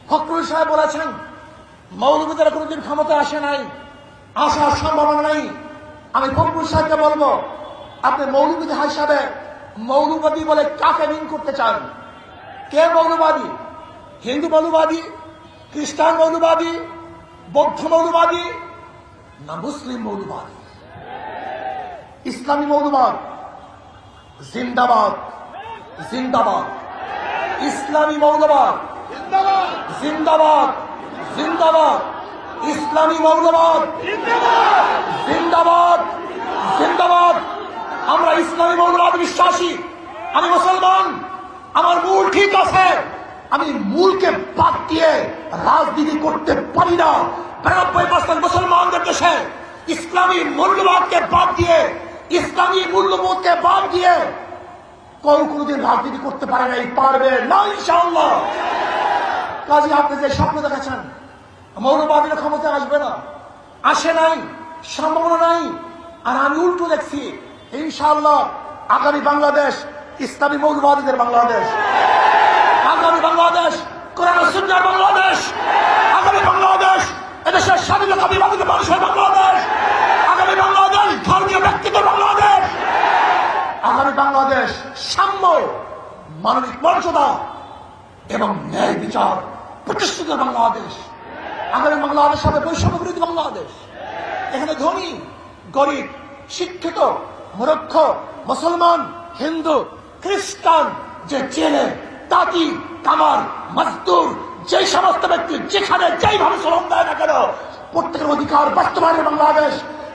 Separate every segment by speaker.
Speaker 1: ফখরুল সাহেব বলেছেন মৌলবীদের কোনোদিন ক্ষমতা আসে নাই, আসার সম্ভাবনা নেই। আমি ফখরুল সাহেবকে বলবো, আপনি মৌলবী হিসাবে মৌলবাদী বলে কাকে মিন করতে চান? কে মৌলবাদী? হিন্দু মৌলবাদী, খ্রিস্টান মৌলবাদী, বৌদ্ধ মৌলবাদী, না মুসলিম মৌলবাদী? ইসলামী মৌলবাদ জিন্দাবাদ, জিন্দাবাদ। ইসলামী মৌলবাদ জিন্দাবাদ, জিন্দাবাদ। ইসলামী মৌলবাদ জিন্দাবাদ, জিন্দাবাদ। আমরা ইসলামী মৌলবাদ বিশ্বাসী। আমি মুসলমান, আমার মূল ঠিক আছে। আমি মূলকে বাদ দিয়ে রাজনীতি করতে পারি না। 92% মুসলমানদের দেশে ইসলামী মূল্যবাদকে বাদ দিয়ে, ইসলামী মূল্যবোধকে বাদ দিয়ে কোনদিন রাজনীতি করতে পারে নাই, পারবে না ইনশাআল্লাহ। কাজে আপনি যে স্বপ্ন দেখাচ্ছেন মৌলবাদীর ক্ষমতা আসবে না, আসে নাই, সম্ভাবনা নাই। আর আমি উল্টো দেখছি, ইনশাআল্লাহ আগামী বাংলাদেশ ইসলামী মৌলবাদীদের বাংলাদেশ, আগামী বাংলাদেশ কোরআন সুন্নাহর বাংলাদেশ, আগামী বাংলাদেশ এদেশের স্বাধীনতা বিভাগিত মানুষের বাংলাদেশ, আগামী বাংলাদেশ ধর্মীয় ব্যক্তিত্বের বাংলাদেশ, আগামী বাংলাদেশ সাম্য, মানবিক মর্যাদা এবং ন্যায় বিচার প্রতিষ্ঠিত বাংলাদেশ, আগামী বাংলাদেশ হবে বৈষম্য বিরোধী বাংলাদেশ। এখানে ধনী গরিব, শিক্ষিত মূর্খ, মুসলমান হিন্দু খ্রিস্টান, যে জেলে তাঁতি কামার মজদুর, যে সমস্ত ব্যক্তি যেখানে যেইভাবে শ্রম দেয় না কেন, প্রত্যেকের অধিকার বাস্তবায়নের বাংলাদেশ।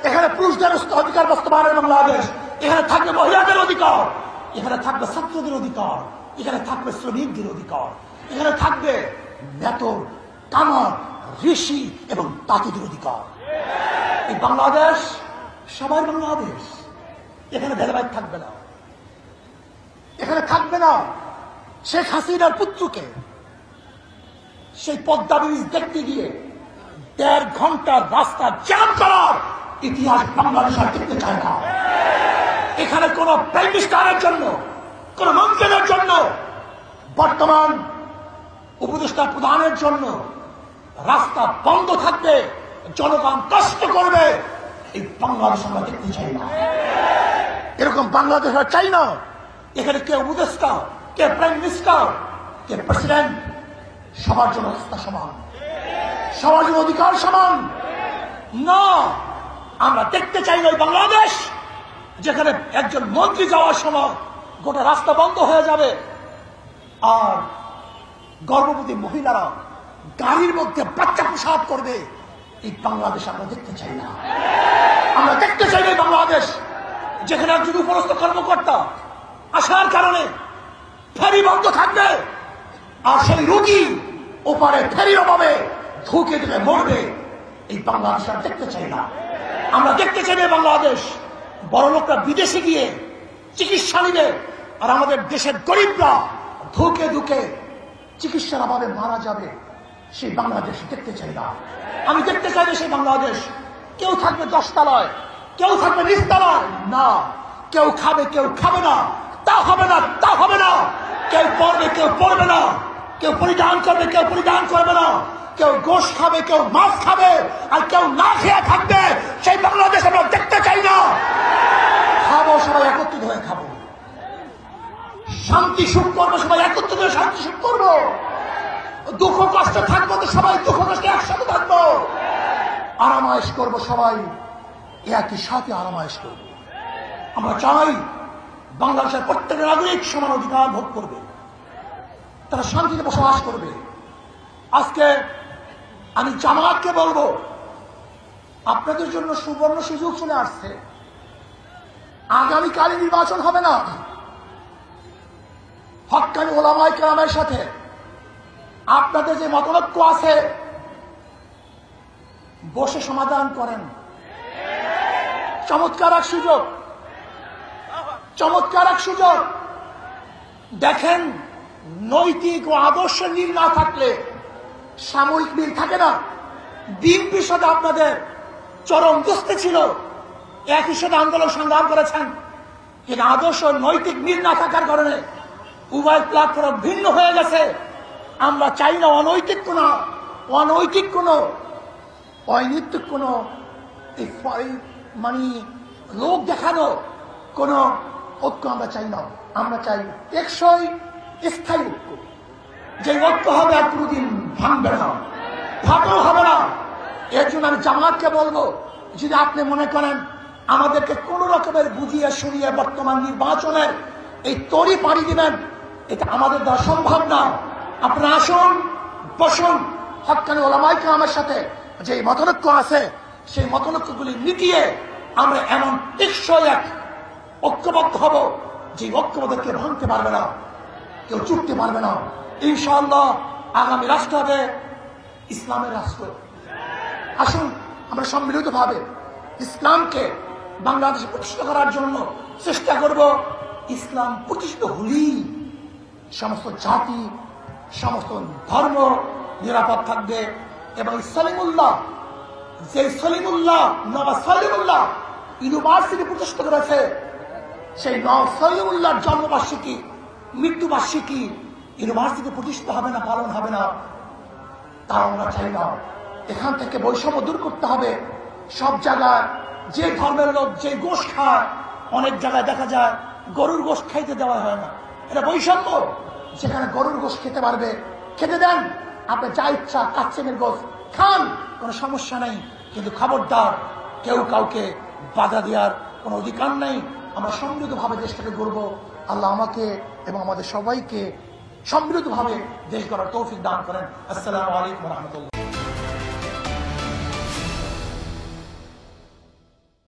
Speaker 1: এখানে পুরুষদের অধিকার বাস্তবায়নের বাংলাদেশ। এখানে থাকবে মহিলাদের অধিকার, এখানে থাকবে ছাত্রদের অধিকার, এখানে থাকবে শ্রমিকদের অধিকার, এখানে থাকবে মেতর কামার ঋষি এবং তাঁতিদের অধিকার। এই বাংলাদেশ সবার বাংলাদেশ। এখানে ভেদাভেদ থাকবে না, এখানে থাকবে না শেখ হাসিনার পুত্রকে সেই পদ্মা ব্রিজ দেখতে গিয়ে 1.5 ঘন্টার রাস্তা জ্যাম করার ইতিহাস বাংলাদেশ আর দেখতে চায় না। এখানে কোন প্রাইম মিনিস্টারের জন্য, কোন মন্ত্রীদের জন্য, বর্তমান উপদেষ্টা প্রধানের জন্য রাস্তা বন্ধ থাকবে, জনগণ কষ্ট করবে, এই বাংলাদেশ আমরা দেখতে চাই না। এরকম বাংলাদেশ আমরা চাই না। এখানে কে উপদেষ্টা, কে প্রাইম মিনিস্টার, কে প্রেসিডেন্ট, সবার জন্য রাস্তা সমান, সবার জন্য অধিকার সমান না। আমরা দেখতে চাই না বাংলাদেশ যেখানে একজন মন্ত্রী যাওয়ার সময় গোটা রাস্তা বন্ধ হয়ে যাবে আর গর্ভবতী মহিলারা গাড়ির মধ্যে বাচ্চা প্রসাদ করবে। এই বাংলাদেশ আমরা দেখতে চাই না। আমরা দেখতে চাই না বাংলাদেশ যেখানে একজন উপরস্থ কর্মকর্তা আসার কারণে ফেরি বন্ধ থাকবে আর সেই রোগী ওপারে ফেরির অভাবে ঢুকে দিলে মরবে। এই বাংলাদেশ আমরা দেখতে চাই না। আমরা দেখতে চাই না বাংলাদেশ বড় লোকরা বিদেশে গিয়ে চিকিৎসা নিবে আর আমাদের দেশের গরিবরা ধুকে ধুকে চিকিৎসার অভাবে মারা যাবে। সেই বাংলাদেশ দেখতে চাই না। আমি দেখতে চাই না সেই বাংলাদেশ কেউ থাকবে 10 তলায়, কেউ থাকবে 20 তলায়, না। কেউ খাবে, কেউ খাবে না, তা হবে না, তা হবে না। কেউ পড়বে, কেউ পড়বে না। কেউ পরিধান করবে, কেউ পরিধান করবে না। কেউ গোশ খাবে, কেউ মাছ খাবে, আর কেউ না খেয়ে থাকবে। সেই বাংলাদেশ আমরা দেখতে চাই না। খাবো সবাই একত্রিত হয়ে খাবো, শান্তি সুখ করবো সবাই একত্রিত হয়ে শান্তি সুখ করবো, দুঃখ কষ্ট থাকবো তো সবাই দুঃখ কষ্টে একসাথে থাকবো, আরামায়েশ করবো সবাই একই সাথে আরামায়েশ করবো। আমরা চাই বাংলাদেশের প্রত্যেকের নাগরিক সমান অধিকার ভোগ করবে, তারা শান্তিতে বসবাস করবে। আজকে আমি জামায়াতকে বলবো, আপনাদের জন্য সুবর্ণ সুযোগ চলে আসছে। আগামীকালই নির্বাচন হবে না, হক্কানি ওলামায়ে কেরামের সাথে আপনাদের যে মতনৈক্য আছে বসে সমাধান করেন। চমৎকার এক সুযোগ, চমৎকার এক সুযোগ। দেখেন, নৈতিক ও আদর্শের মিল না থাকলে সাময়িক মিল থাকে না। বিএনপির সাথে আপনাদের চরম দুস্তি ছিল, একই সাথে আন্দোলন সংগ্রাম করেছেন, কিন্তু আদর্শ নৈতিক মিল না থাকার কারণে উভয় প্ল্যাটফর্ম ভিন্ন হয়ে গেছে। আমরা চাই না অনৈতিক কোনো অনৈতিক কোনো মানে লোক দেখানো কোনো ঐক্য আমরা চাই না। আমরা চাই টেকসই স্থায়ী ঐক্য, যে ঐক্য হবে আর কোনোদিন ভাঙবে না, ফাটল হবে না। এর জন্য আমি জামাতকে বলবো, যদি আপনি মনে করেন আমাদেরকে কোন রকমের বুঝিয়ে শুনিয়ে বর্তমান নির্বাচনের এই তরি পাড়ি দিবেন, এটা আমাদের দ্বারা সম্ভব না। আপনারা আসুন, বসুন, হক্কানি ওলামায়ে কেরামের সাথে যে মতনৈক্য আছে সেই মতনৈক্যগুলি মিটিয়ে আমরা এমন টেকসই এক ঐক্যবদ্ধ হব যে ঐক্যবদ্ধকে ভাঙতে পারবে না, কেউ চুটতে পারবে না। ইনশাআল্লাহ আগামী রাষ্ট্র হবে ইসলামের রাষ্ট্র। আসুন আমরা সম্মিলিতভাবে ইসলামকে বাংলাদেশে প্রতিষ্ঠা করার জন্য চেষ্টা করব। ইসলাম প্রতিষ্ঠিত হলেই সমস্ত জাতি, সমস্ত ধর্ম নিরাপদ থাকবে। এবং সলিমুল্লাহ, যে সলিমুল্লাহ নবাব সলিমুল্লাহ ইউনিভার্সিটি প্রতিষ্ঠা করেছে, সেই নবাব সলিমুল্লাহর জন্মবার্ষিকী, মৃত্যুবার্ষিকী ইউনিভার্সিটি প্রতিষ্ঠিত হবে না, পালন হবে না, তা আমরা চাই না। এখান থেকে বৈষম্য দূর করতে হবে। সব জায়গায় যে ধর্মের লোক যে গোশ খায়, অনেক জায়গায় দেখা যায় গরুর গোশ খাইতে দেওয়া হয় না, এটা বৈষম্য। যেখানে গরুর গোশ খেতে পারবে খেতে দেন, আপনি যা ইচ্ছা কাচ্চেমের গোশ খান, কোনো সমস্যা নেই, কিন্তু খবরদার কেউ কাউকে বাধা দেওয়ার কোনো অধিকার নেই। আমরা সম্মিলিতভাবে দেশটাকে গড়ব। আল্লাহ আমাকে এবং আমাদের সবাইকে সম্মিলিতভাবে দেশ গড়ার তৌফিক দান করেন। আসসালামু আলাইকুম ওয়া রাহমাতুল্লাহ।